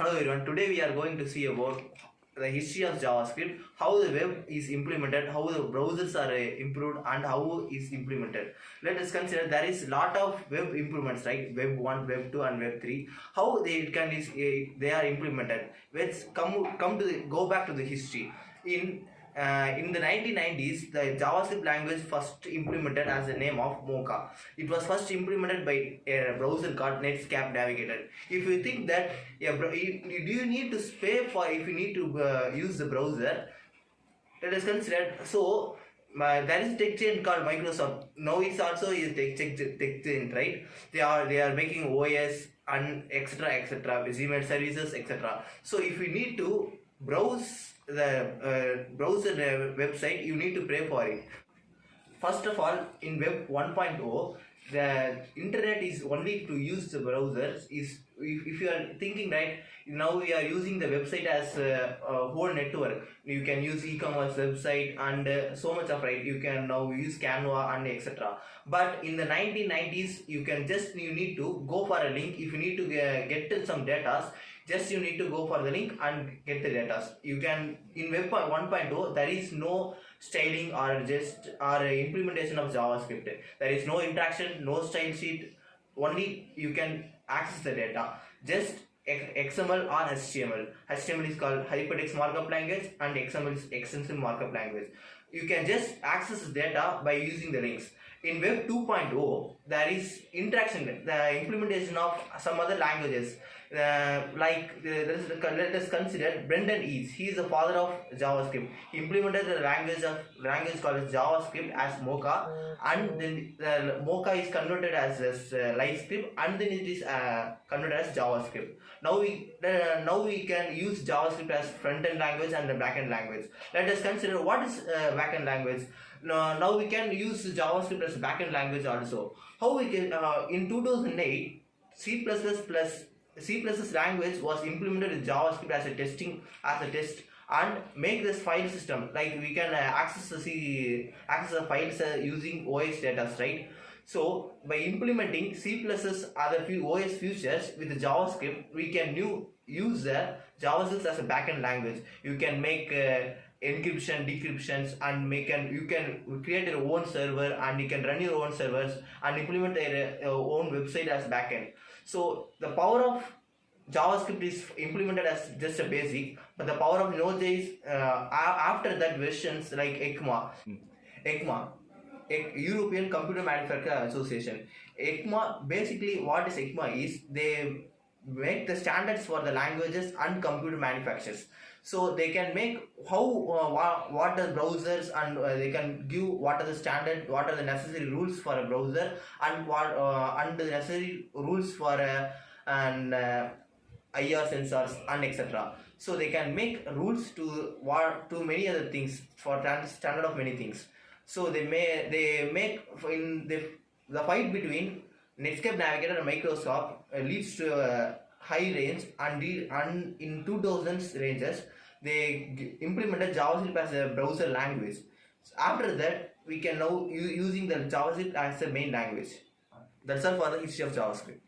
Hello everyone, today we are going to see about the history of JavaScript, how the web is implemented, how the browsers are improved and how is implemented. Let us consider there is lot of web improvements like web 1, web 2 and web 3. How they are implemented. Let's go back to the history. In the 1990s, the JavaScript language first implemented as the name of Mocha. It was first implemented by a browser called Netscape Navigator. If you think that do you need to pay for if you need to use the browser, let us consider. So there is a tech giant called Microsoft. Now it's also is tech giant, right? They are making OS and etc. Gmail services etc. So if you need to browse the browser website, you need to pay for it. First of all, in web 1.0, the internet is only to use the browsers. If you are thinking right now, we are using the website as a whole network. You can use e-commerce website and so much of right. You can now use Canva and etc. But in the 1990s, you need to go for a link. If you need to get some data, just you need to go for the link and get the data. You can in web 1.0 there is no styling or implementation of JavaScript. There is no interaction, no style sheet. Only you can access the data. Just XML or HTML. HTML is called hypertext markup language and XML is extensive markup language. You can just access data by using the links. In web 2.0, there is interaction, the implementation of some other languages. Let us consider Brendan East. He is the father of JavaScript. He implemented the language called JavaScript as Mocha, and then the Mocha is converted as LiveScript, and then it is converted as JavaScript. Now we can use JavaScript as front-end language and the back-end language. Let us consider what is back-end language. Now we can use JavaScript as back-end language also. How we can in 2008 C++ language was implemented in JavaScript as a test and make this file system, like we can access the files using OS data, right? So by implementing C++ other few OS features with the JavaScript, we can use the JavaScript as a backend language. You can make encryption, decryptions, and you can create your own server and you can run your own servers and implement your own website as backend. So the power of JavaScript is implemented as just a basic, but the power of Node.js after that versions like ECMA, European Computer Manufacturer Association. ECMA, basically what is ECMA is they make the standards for the languages and computer manufacturers. So they can make what are browsers and they can give what are the standard, what are the necessary rules for a browser and and the necessary rules for IR sensors and etc. So they can make rules to many other things for standard of many things. So they make in the fight between Netscape Navigator and Microsoft leads to a high range, and in 2000s ranges they implemented JavaScript as a browser language. So after that, we can now using the JavaScript as the main language. That's all for the history of JavaScript.